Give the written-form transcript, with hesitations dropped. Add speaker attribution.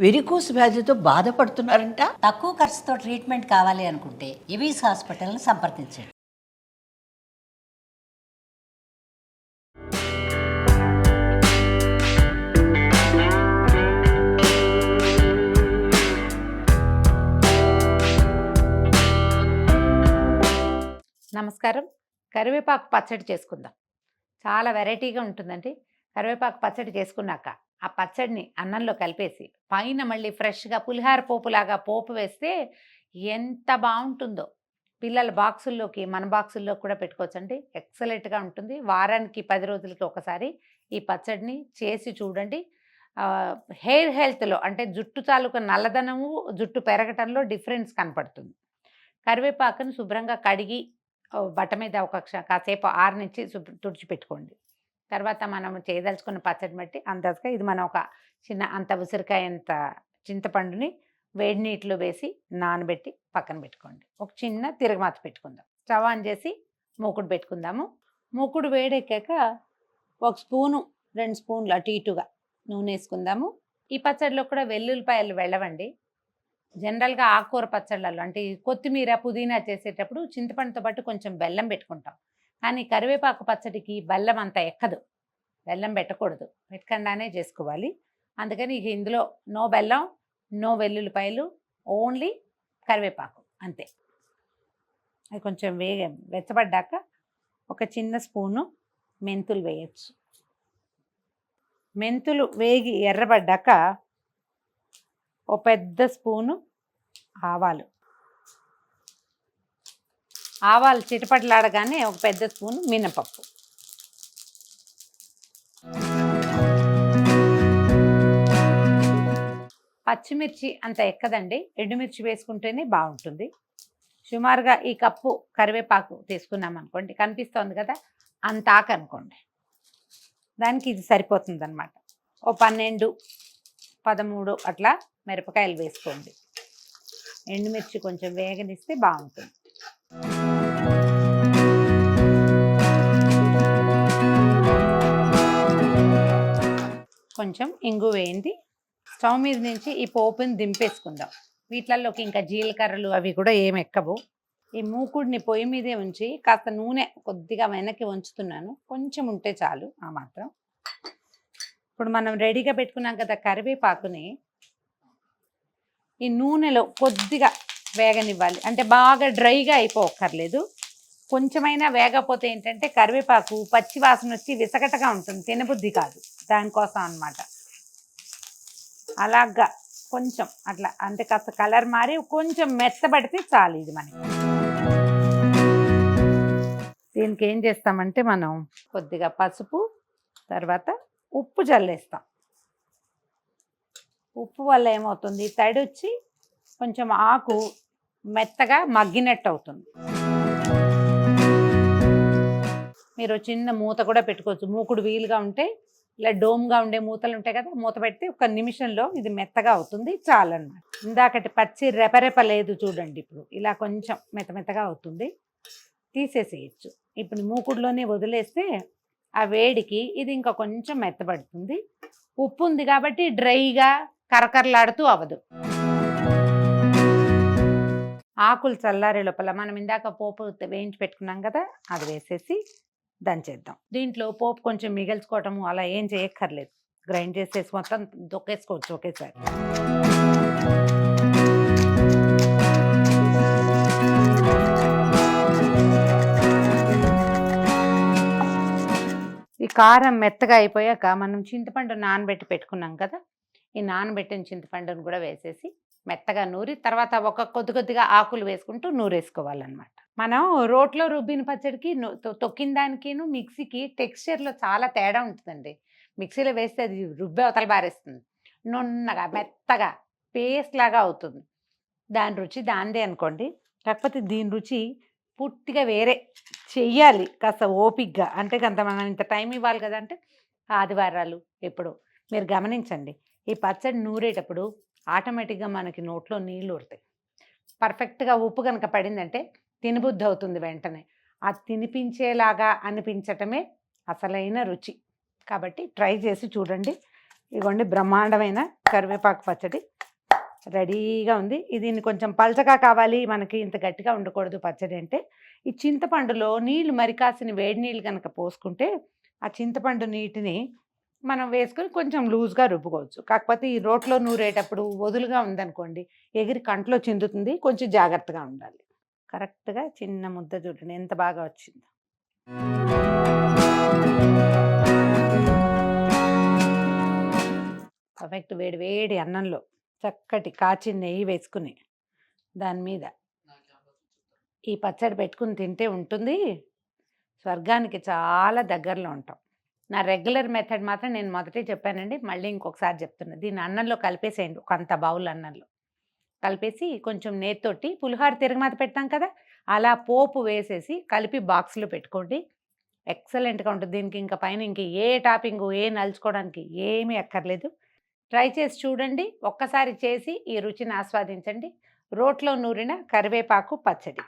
Speaker 1: Varicose వ్యాధితో బాధపడుతున్నారంట.
Speaker 2: తక్కువ ఖర్చుతో ట్రీట్మెంట్ కావాలి అనుకుంటే ఎవిస్ హాస్పిటల్ని సంప్రదించండి.
Speaker 3: నమస్కారం. కరివేపాకు పచ్చడి చేసుకుందాం. చాలా వెరైటీగా ఉంటుందండి. కరివేపాకు పచ్చడి చేసుకున్నాక ఆ పచ్చడిని అన్నంలో కలిపేసి పైన మళ్ళీ ఫ్రెష్గా పులిహార పోపులాగా పోపు వేస్తే ఎంత బాగుంటుందో. పిల్లల బాక్సుల్లోకి మన బాక్సుల్లో కూడా పెట్టుకోవచ్చండి. ఎక్సలెంట్గా ఉంటుంది. వారానికి 10 రోజులకి ఒకసారి ఈ పచ్చడిని చేసి చూడండి. హెయిర్ హెల్త్లో అంటే జుట్టు తాలూకు నల్లదనము జుట్టు పెరగటంలో డిఫరెన్స్ కనపడుతుంది. కరివేపాకును శుభ్రంగా కడిగి బట్ట మీద కాసేపు ఆరనిచ్చి తుడిచిపెట్టుకోండి. తర్వాత మనం చేయదలుచుకున్న పచ్చడి బట్టి అందాజుగా ఇది మనం ఒక చిన్న అంత ఉసిరికాయ అంత చింతపండుని వేడి నీటిలో వేసి నానబెట్టి పక్కన పెట్టుకోండి. ఒక చిన్న తిరగమాత పెట్టుకుందాం. స్టవ్ ఆన్ చేసి మూకుడు పెట్టుకుందాము. మూకుడు వేడెక్కాక 1 స్పూను 2 స్పూన్లు అటు ఇటుగా నూనె వేసుకుందాము. ఈ పచ్చడిలో కూడా వెల్లుల్లిపాయలు వెళ్ళవండి. జనరల్గా ఆకుకూర పచ్చళ్ళలో అంటే కొత్తిమీర పుదీనా చేసేటప్పుడు చింతపండుతో పాటు కొంచెం బెల్లం పెట్టుకుంటాం. కానీ కరివేపాకు పచ్చడికి బెల్లం అంత ఎక్కదు. బెల్లం పెట్టకూడదు, పెట్టకుండానే చేసుకోవాలి. అందుకని ఇక ఇందులో నో బెల్లం, నో వెల్లుల్లిపాయలు, ఓన్లీ కరివేపాకు అంతే. అది కొంచెం వెచ్చబడ్డాక ఒక చిన్న స్పూను మెంతులు వేయచ్చు. మెంతులు వేగి ఎర్రబడ్డాక ఓ పెద్ద స్పూను ఆవాలు. ఆవాలు చిటపటలాడగానే ఒక పెద్ద స్పూను మినపప్పు. పచ్చిమిర్చి అంత ఎక్కదండి, ఎండుమిర్చి వేసుకుంటేనే బాగుంటుంది. సుమారుగా ఈ కప్పు కరివేపాకు తీసుకున్నాం అనుకోండి, కనిపిస్తోంది కదా, అంత ఆకు అనుకోండి, దానికి ఇది సరిపోతుంది అనమాట. ఓ 12, 13 అట్లా మిరపకాయలు వేసుకోండి. ఎండుమిర్చి కొంచెం వేగనిస్తే బాగుంటుంది. కొంచెం ఇంగు వేయింది. స్టవ్ మీద నుంచి ఈ పోపుని దింపేసుకుందాం. వీటిల్లోకి ఇంకా జీలకర్రలు అవి కూడా ఏమి ఎక్కవు. ఈ మూకుడిని పొయ్యి మీదే ఉంచి కాస్త నూనె కొద్దిగా వెనక్కి ఉంచుతున్నాను, కొంచెం ఉంటే చాలు, ఆ మాత్రం. ఇప్పుడు మనం రెడీగా పెట్టుకున్నాం కదా కరివేపాకుని ఈ నూనెలో కొద్దిగా వేగనివ్వాలి. అంటే బాగా డ్రైగా అయిపోక్కర్లేదు, కొంచెమైనా వేగపోతే ఏంటంటే కరివేపాకు పచ్చి వాసన వచ్చి విసగటగా ఉంటుంది, తినబుద్ధి కాదు. దానికోసం అన్నమాట. అలాగా కొంచెం అట్లా అంటే కాస్త కలర్ మారి కొంచెం మెత్తబడితే చాలు ఇది మనకి. దీనికి ఏం చేస్తామంటే మనం కొద్దిగా పసుపు, తర్వాత ఉప్పు జల్లేస్తాం. ఉప్పు వల్ల ఏమవుతుంది, తడి వచ్చి కొంచెం ఆకు మెత్తగా మగ్గినట్టు అవుతుంది. మీరు చిన్న మూత కూడా పెట్టుకోవచ్చు. మూకుడు వీలుగా ఉంటే ఇలా డోమ్గా ఉండే మూతలు ఉంటాయి కదా, మూత పెడితే 1 నిమిషంలో ఇది మెత్తగా అవుతుంది, చాలన్నమాట. ఇందాకటి పచ్చి రెపరెప లేదు చూడండి, ఇప్పుడు ఇలా కొంచెం మెత్తగా అవుతుంది, తీసేసేయచ్చు. ఇప్పుడు మూకుడులోనే వదిలేస్తే ఆ వేడికి ఇది ఇంకా కొంచెం మెత్తబడుతుంది. ఉప్పు ఉంది కాబట్టి డ్రైగా కరకరలాడుతూ అవ్వదు. ఆకులు చల్లారే లోపల మనం ఇందాక పోపు వేయించి పెట్టుకున్నాం కదా, అది వేసేసి దంచేద్దాం. దీంట్లో పోపు కొంచెం మిగిల్చుకోవటము అలా ఏం చేయక్కర్లేదు, గ్రైండ్ చేసేసి మొత్తం దొక్కేసుకోవచ్చు ఒకేసారి. ఈ కారం మెత్తగా అయిపోయాక మనం చింతపండు నానబెట్టి పెట్టుకున్నాం కదా, ఈ నానబెట్టిన చింతపండును కూడా వేసేసి మెత్తగా నూరి తర్వాత ఒక కొద్దిగా ఆకులు వేసుకుంటూ నూరేసుకోవాలన్నమాట. మనం రోట్లో రుబ్బిన పచ్చడికి తొక్కిన దానికిను మిక్సీకి టెక్స్చర్లో చాలా తేడా ఉంటుందండి. మిక్సీలో వేస్తే అది రుబ్బే అవతల బారేస్తుంది, నున్నగా మెత్తగా పేస్ట్ లాగా అవుతుంది. దాని రుచి దానిదే అనుకోండి. కాకపోతే దీని రుచి పూర్తిగా వేరే. చెయ్యాలి కాస్త ఓపిక్గా, అంటే మనం ఇంత టైం ఇవ్వాలి కదా. అంటే ఆదివారాలు ఎప్పుడు మీరు గమనించండి, ఈ పచ్చడి నూరేటప్పుడు ఆటోమేటిక్గా మనకి నోట్లో నీళ్ళు ఊరుతాయి. పర్ఫెక్ట్గా ఉప్పు కనుక పడిందంటే తినబుద్ధి అవుతుంది వెంటనే. ఆ తినిపించేలాగా అనిపించటమే అసలైన రుచి. కాబట్టి ట్రై చేసి చూడండి. ఇదిగోండి బ్రహ్మాండమైన కరివేపాకు పచ్చడి రెడీగా ఉంది. దీన్ని కొంచెం పలచగా కావాలి, మనకి ఇంత గట్టిగా ఉండకూడదు పచ్చడి అంటే. ఈ చింతపండులో నీళ్లు మరికాసిన వేడి నీళ్ళు కనుక పోసుకుంటే ఆ చింతపండు నీటిని మనం వేసుకొని కొంచెం లూజ్గా రుబ్బుకోవచ్చు. కాకపోతే ఈ రోట్లో నూరేటప్పుడు వదులుగా ఉందనుకోండి ఎగిరి కంట్లో చిందుతుంది, కొంచెం జాగ్రత్తగా ఉండాలి. కరెక్ట్గా చిన్న ముద్ద చూడండి ఎంత బాగా వచ్చిందో. పర్ఫెక్ట్. వేడి వేడి అన్నంలో చక్కటి కాచిన నెయ్యి వేసుకుని దాని మీద ఈ పచ్చడి పెట్టుకుని తింటే ఉంటుంది, స్వర్గానికి చాలా దగ్గరలో ఉంటాం. నా రెగ్యులర్ మెథడ్ మాత్రం నేను మొదటే చెప్పానండి, మళ్ళీ ఇంకొకసారి చెప్తున్నా. దీన్ని అన్నంలో కలిపేసేయండి, ఒక అంత బౌల్ అన్నంలో కలిపేసి కొంచెం నేతితోటి పులిహోర తిరగమాత పెడతాం కదా, అలా పోపు వేసేసి కలిపి బాక్స్లో పెట్టుకోండి. ఎక్సలెంట్గా ఉంటుంది. దీనికి ఇంకా పైన ఇంక ఏ టాపింగు ఏ నలుచుకోవడానికి ఏమీ అక్కర్లేదు. ట్రై చేసి చూడండి. ఒక్కసారి చేసి ఈ రుచిని ఆస్వాదించండి. రోట్లో నూరిన కరివేపాకు పచ్చడి.